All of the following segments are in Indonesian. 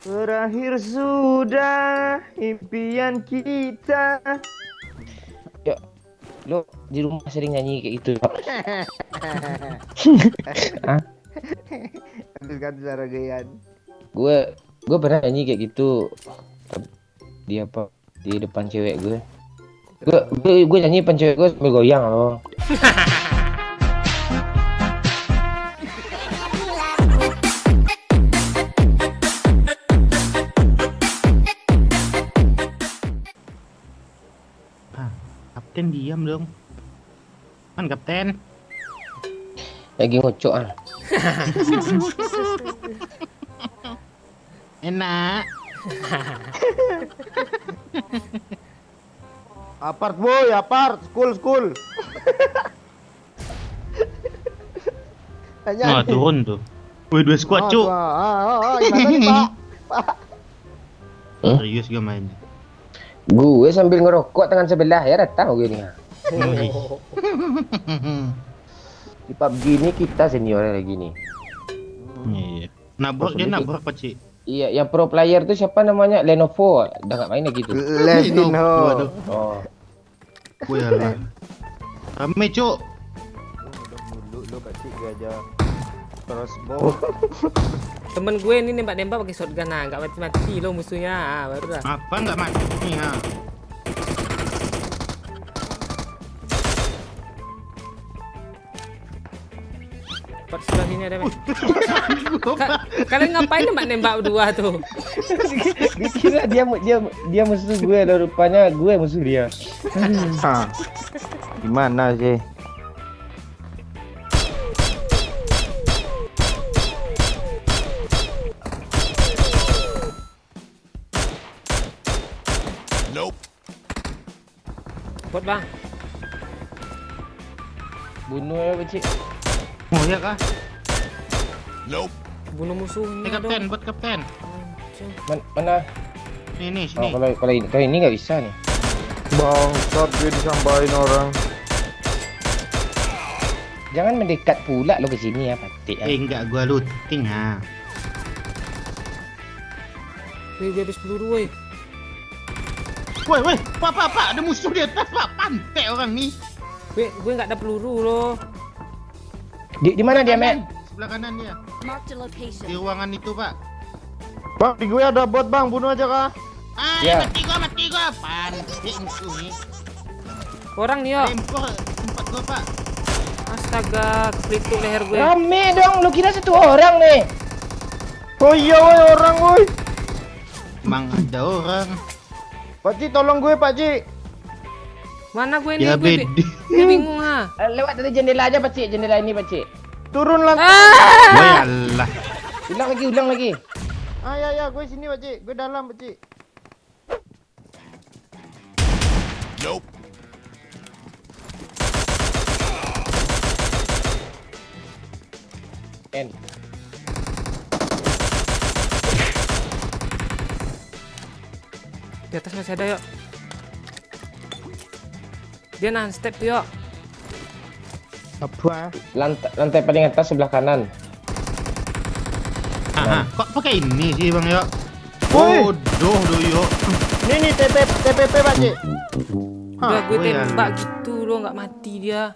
Berakhir sudah impian kita. Ya, lo di rumah sering nyanyi kayak gitu. Hah? Ganti cara gayan. Gue pernah nyanyi kayak gitu. Di apa? Di depan cewek gue. Gue nyanyi depan cewek gue sambil goyang loh. Kapten diam dong. Kan kapten. Lagi ngocok ah. Enak. Apart boy, apart, school. Wah, turun tuh. Wih, 2 squad, cuk. Gimana nih, Pak? Serius gak main. Gue sambil ngerokok tangan sebelah ya datang gue nih. Di PUBG ini kita seniornya lagi nih. Iya. Nabrak dia nabrak Pak Cik. Iya, yang pro player tuh siapa namanya? Lenovo. Udah nggak main lagi tuh. Lestino. Waduh. Oh. Wih alah. Rame, cuk. Lu kecil aja. Crossbow. Temen gue ini nembak-nembak pakai shotgun, nah nggak mati-mati lo musuhnya, baru dah. Apa nggak mati ha? Pot sebelah sini ada men. Kalian ngapain nembak-nembak berdua tuh? Gue kira dia musuh gue, dan rupanya gue musuh dia. Hah. Gimana sih? Pot bang, Bunuh ya kecil. Oh ya kah? bunuh musuhnya Kapten, dong. buat kapten. Anjing. Mana? Ini Oh, sini. kalau ini nggak bisa nih. Bangsat gue disambahin orang. Jangan mendekat pula lo ke sini ya, Patik. Enggak, gua looting ha. Wih, gue habis peluru woi. Woi, pak, ada musuh di atas, pak. Pantai orang nih. Gue nggak ada peluru loh. Di mana dia, men? Sebelah kanan dia. Marked a Di location. ruangan itu, pak. Bang, di gue ada bot bang, bunuh aja kah? Ah, Ya. mati gua. Pantai musuh nih. Orang nih yo. Tempor tempat gua, pak. Astaga, kepelituk leher gue. Rame dong, lu kira satu orang nih. Oh iya woi orang woi. Emang ada orang. Pakcik tolong gue Pakcik. Mana gue nih? Ya Gue bedi. bingung ha. Lewat dari jendela aja, Patik. Jendela ini, Patik. Turun lantai. Woi alah. Ulang lagi. Ya gue sini Pakcik. Gue dalam Pakcik. N. Di atas masih ada yuk. Dia nahan step tuh yuk. Apa? Lantai paling atas sebelah kanan. Kok pakai ini sih, Bang yo? Woi. Bodoh do yo. Ini TPP Pakcik. Udah gue woi, tembak gitu loh, nggak mati dia.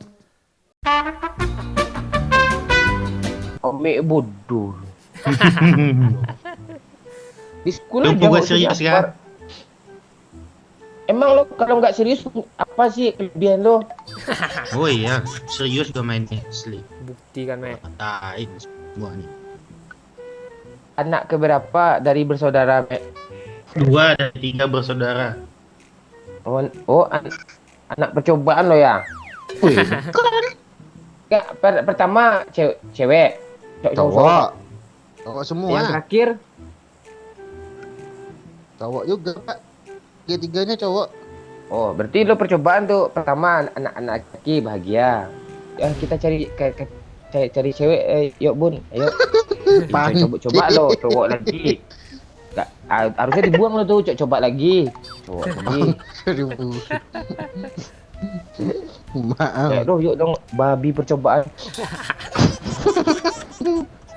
Ome bodoh. Di sekolah Lu dia gua nggak serius usah diampar. Emang lo kalau nggak serius apa sih kelebihan lo? Oh iya, serius gua mainnya asli. Bukti kan me. Katain semua nih. Anak keberapa dari bersaudara, Mek? 2 dari 3 bersaudara. Anak percobaan lo ya? Wih, Enggak, pertama cewek. Cowok semua. Yang terakhir Cowok juga, Pak. Tiga-tiganya cowok. oh, berarti lo percobaan tuh pertama anak laki bahagia. Ya, kita cari cewek, yuk Bun, ayo. Coba lo cowok lagi. Nggak, harusnya dibuang lo tuh, coba lagi. Cowok lagi. Maaf. Yuk dong, babi percobaan.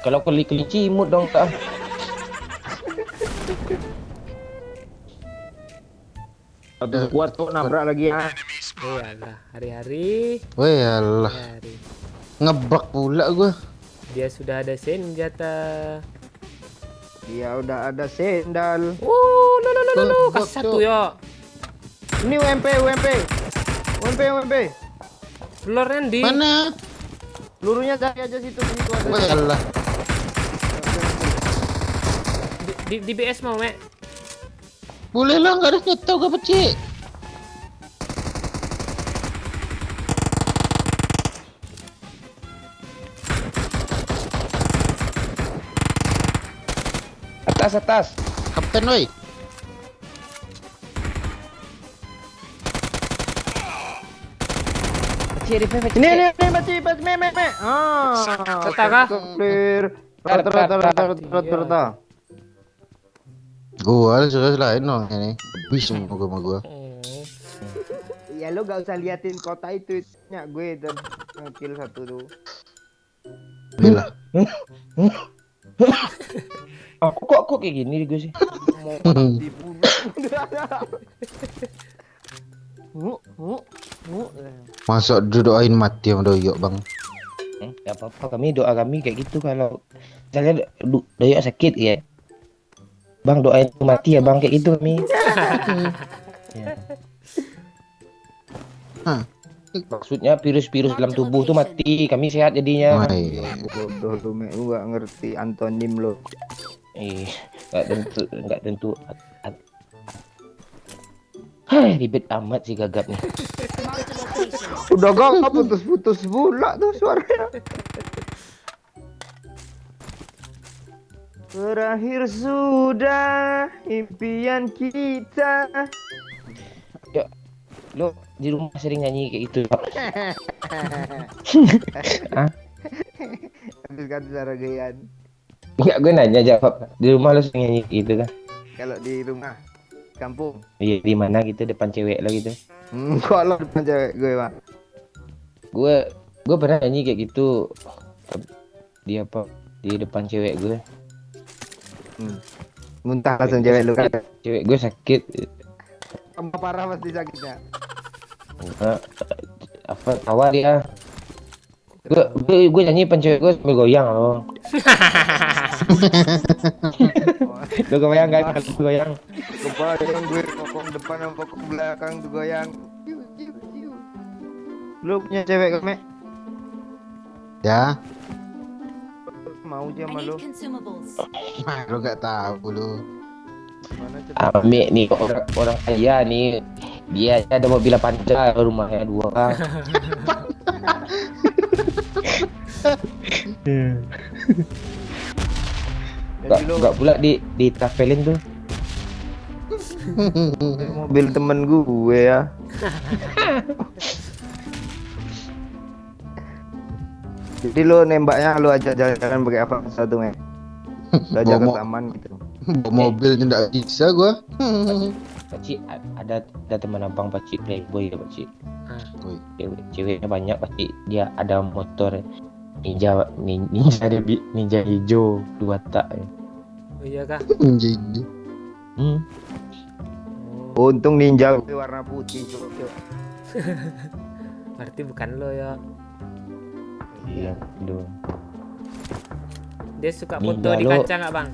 Kalau kelinci imut dong tak. Satu kuat tuh nabrak lagi ya. Iyalah, hari-hari. Woi alah, Hari. ngebug pula gua. Dia sudah ada senjata. Dia udah ada sendal. Lo, Bok, kasih satu Cok. ya. Ini UMP. Telurnya di. Mana? Pelurunya cari aja situ ada. Woi alah. Di BS mau, Mek. Boleh lah, nggak ada senjata gua pecik. Atas. Kapten woi. Pecik revive pecik. Ini baci me. Ah. Rata kah? Clear. Rata. Gua sudah lain dong ini. Habis semua gua sama gua. Ya lo gak usah liatin kota itu. Nyak gue dan kill satu tuh. Bila. Kok kayak gini gue sih? Masuk doain mati sama doyok bang. Gak apa-apa, kami kayak gitu kalau misalnya doyok sakit ya. Bang doain mati ya bang, kayak gitu kami. Ya. Hah. Maksudnya virus-virus dalam tubuh tuh mati, kami sehat jadinya. Woi. Bodoh lu me, lu gak ngerti antonim lo. Nggak tentu. Hai, ribet amat sih gagap nih. Udah gak putus-putus pula tuh suaranya. Berakhir sudah impian kita. Yuk, lo di rumah sering nyanyi kayak gitu. Hah? Habis kan suara gayan. Enggak, gue nanya jawab. Di rumah lo sering nyanyi kayak gitu kan? Kalau di rumah kampung. Iya, di mana gitu depan cewek lo gitu. Kalau depan cewek gue mah. Gue pernah nyanyi kayak gitu. Di apa? Di depan cewek gue. Muntah langsung cewek lu kan. Cewek gue sakit. Tambah parah pasti sakitnya. Apa tawa dia. Gue nyanyi depan cewek gue sambil goyang loh. Lo kebayang kan kalau goyang? Kebayang gue pokok depan sama pokok belakang tuh goyang. Lu punya cewek kan, Mek? Ya. Mau aja I sama need lu. consumables. Lu nggak tahu lu. Mana coba? Amik nih orang kaya nih. Dia ada mobil panjang, rumahnya 2. Enggak pula di travelin tuh. Mobil temen gue ya. Jadi lu nembaknya lu ajak jalan pakai apa satu Mek? Lu ajak ke Bawa taman gitu. Bawa mobilnya nggak bisa gua. Pakcik ada teman abang pakcik playboy ya pakcik. Woi. Ceweknya banyak pakcik. Dia ada motor ninja hijau 2 tak. Oh iya kah? Jadi. Untung ninja gue warna putih cok. Berarti bukan lo ya. Iya, aduh. Dia suka Ninja foto di lo. kaca nggak bang?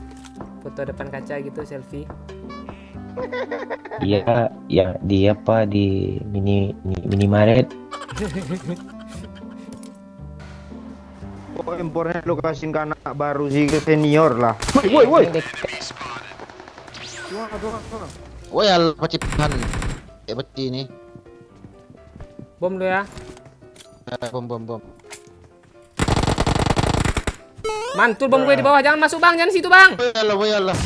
Foto depan kaca gitu selfie. Iya, ya di apa di minimarket. Oh, impornya lu kasihin ke anak baru sih ke senior lah. Woi. Woi al pacitan. Kayak beti nih. Bom lo ya. Bom. Mantul bom gue di bawah. Jangan masuk bang, jangan situ bang. Woi Allah.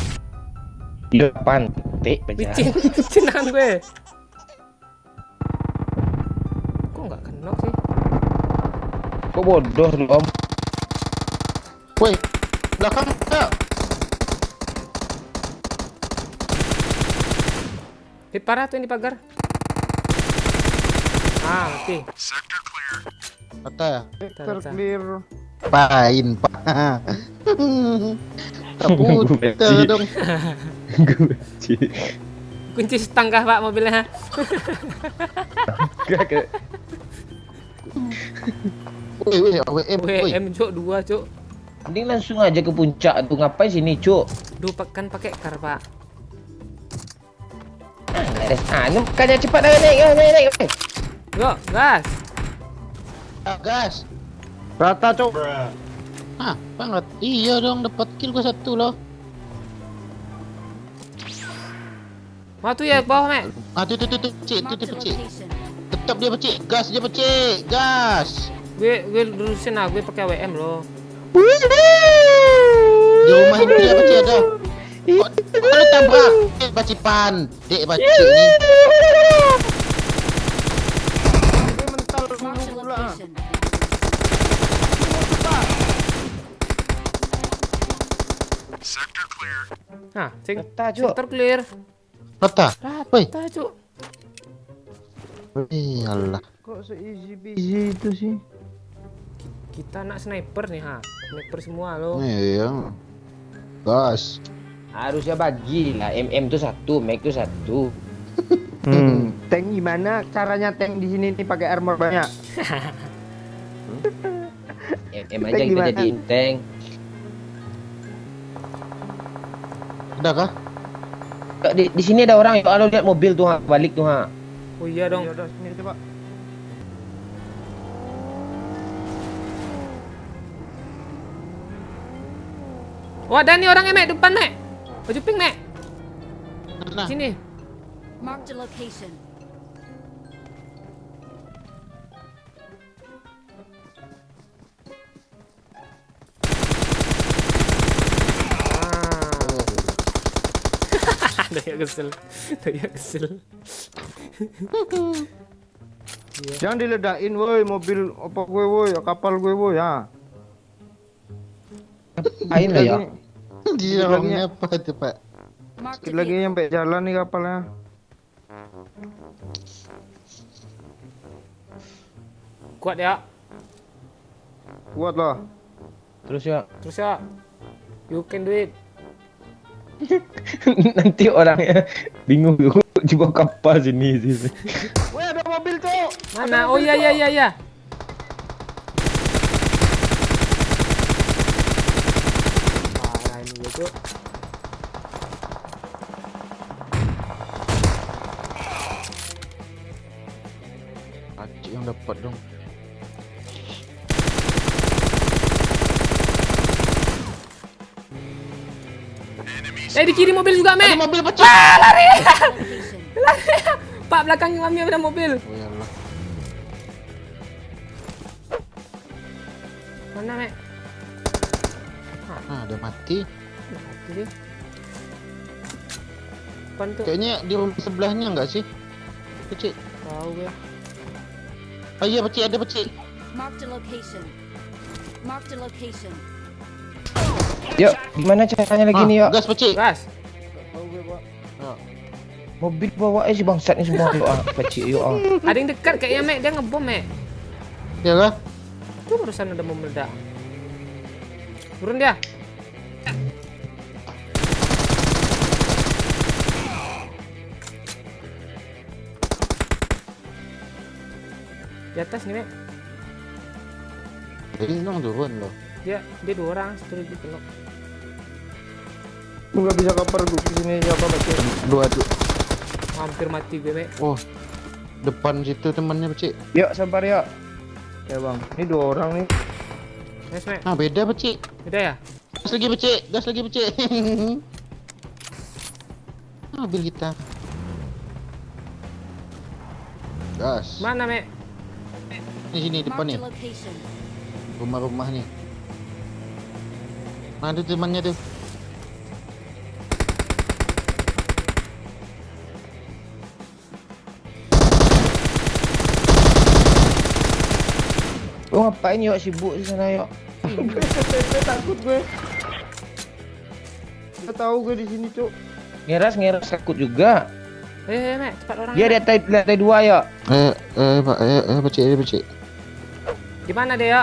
Di depan, pecah. Licin tangan gue. Kok nggak kena sih? Kok bodoh lu om? Woi, belakang. Ya. Hit parah tuh yang di pagar. Mati. Mata ya. Sector clear. Pain pak. Tak putar dong. Kunci setangkah Pak mobilnya. Woi, AWM, woi. WM cuk 2 cuk. Mending langsung aja ke puncak tuh, ngapain sini cuk? Duh kan pakai kar Pak. Anu makanya cepat naik. Yuk, gas. Gas. Rata, Cuk. Hah, banget. Iya dong, dapat kill gua 1 loh. Wah tuh ya ke bawah, Mek. Ah, tuh, pecik, Marked a pecik. location. Tetap dia pecik, gas dia pecik, gas. Gue lurusin gue pakai WM loh. Di rumah ini dia pecik ada. Kok lu tabrak? Bacipan, dek bacik ni. Dia mental dulu Marked a pula. location. Nah, Rata, Cuk. sektor clear. Rata. Woi. Rata, Cuk. Iyalah. Kok se-easy peasy itu sih? Kita nak sniper nih, ha. Sniper semua loh. Iya. Gas. Harusnya bagilah, MM tuh 1, Mac tuh 1. Tank gimana caranya tank di sini nih pakai armor banyak? MM Tank aja kita gimana? jadiin tank. Udah kah? Kak, di sini ada orang, yuk lo lihat mobil tuh, ha. Balik tuh, ha. Oh iya dong. Ya udah sini coba. Wah, ada nih orangnya, Mek, depan, Mek. Baju pink, Mek. Nah, Sini. Marked a location. Ah. Daya kesel. Daya kesel. Jangan diledakin woi mobil apa gue woi, kapal gue woi ya. Ain lah ya. dia orangnya apa itu, Pak? Marked Sedikit a lagi vehicle. nyampe jalan nih kapalnya. Kuat ya. Kuat loh. Terus ya. Terus ya. You can do it. Nanti orangnya bingung tuh. Coba kapal sini sih. Woi ada mobil tuh. Mana? Oh iya iya iya iya. Parah ini gue tuh. Acik yang dapat dong. Di kiri mobil juga, Ada Mek. mobil pecah. Location. Pak belakang kami ada mobil. Oh iyalah. Mana, Mek? Ah, dia mati. Mati dia. Depan tuh. Kayaknya di rumah sebelahnya enggak sih? Pecik. Tahu gue. Oh iya, pecik, ada pecik. Marked a location. Marked a location. Yuk, gimana caranya lagi nih, yuk? Gas pecik. Gas. Mobil bawa si bangsat ni semua yuk, kecil yuk. Ada yang dekat kayaknya, Mek. Dia ngebom, Mek. Ya kah? Tuh barusan ada bom meledak. Turun dia. Di atas nih, Mek. Jadi nong turun loh. Dia 2 orang, satu lagi peluk. Lu nggak bisa kapal gue kesini siapa baca? Dua tuh. Hampir mati gue, Mek. Oh, depan situ temannya pecik. Yuk, sabar yuk. Ya bang, ini 2 orang nih. Nice, Mek. Ah, beda pecik. Udah ya? Gas lagi pecik, gas lagi pecik. Mobil kita. Gas. Mana, Mek? Di sini depan nih. Marked a location. Rumah-rumah nih. Mana tuh temannya tuh? Lu ngapain yuk sibuk di sana yuk? Takut gue. Gak tahu gue di sini cuk. Ngeras takut juga. Mek, cepat orang. Dia di lantai 2 yuk. Pak, pecik, pecik. Di mana dia, ya?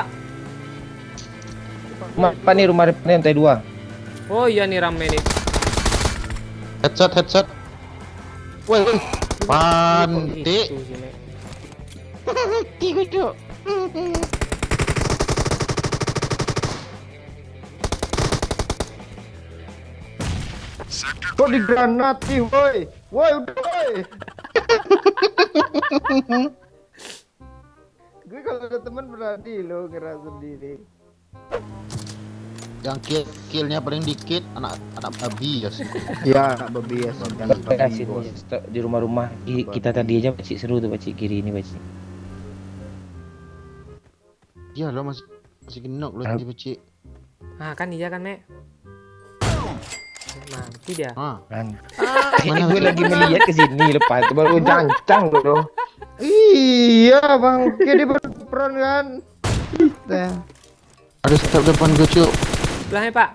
Apa nih rumah depan lantai 2? Oh iya nih rame nih. Headshot. Woi, Pan, Dik. Gitu sih, Mek. Tiga cok. Kok digranati, woi. Woi, udah, woi. Gue kalau ada teman berani lo ngeras sendiri. Yang killnya paling dikit anak babi ya sih. Ya, babi ya, jangan Kita babi, sini bos. di rumah-rumah kita tadi aja pacik seru tuh pacik kiri ini pacik. Iya lo masih genok lo tadi pecik. Ah, kan iya kan, Mek? Mati dia. Ah, Kan. Mana Gue tuh? lagi melihat ke sini lepas itu baru cancang loh. Iya, Bang. Oke, dia berperan kan. Nah. ada step depan gue cok. Belahnya, Pak.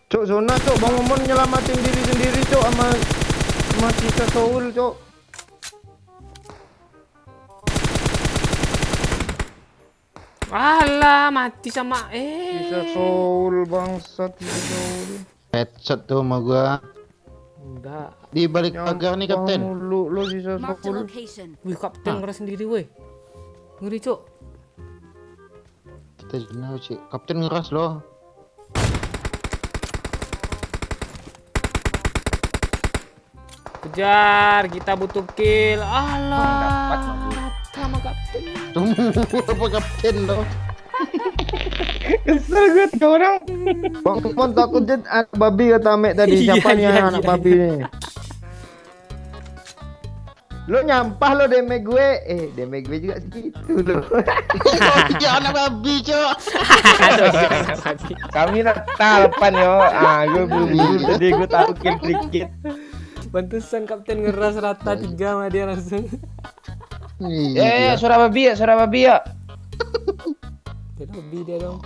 Cok, zona, cok. Bang Momon nyelamatin diri sendiri, cok, sama kita Soul, cok. Alah, mati sama Bisa Soul, bangsat, bisa Soul. Headshot tuh sama gua. Enggak. Di balik pagar nih kapten. Lu bisa Marked a Soul. location. Wih, kapten ngeras sendiri, woi. Ngeri, Cuk. Kita jenah cik. Kapten ngeras loh. Kejar, kita butuh kill. Alah. Dapat, Sama kapten. Tunggu apa kapten loh. Kesel gue tiga orang. Bang Momon takut jet anak babi kata Mek tadi. Iya, Siapanya iya, anak iya, babi nih? Lo nyampah lo damage gue. Damage gue juga segitu lo. Tiga anak babi cok. Aduh, jangan mati. Kami nak talpan yo. Gue buru-buru tadi gue tahu kill sedikit. Pantesan kapten ngeras rata 3 sama dia langsung. Iya. Suara babi ya, suara babi ya. Dia lebih dia dong.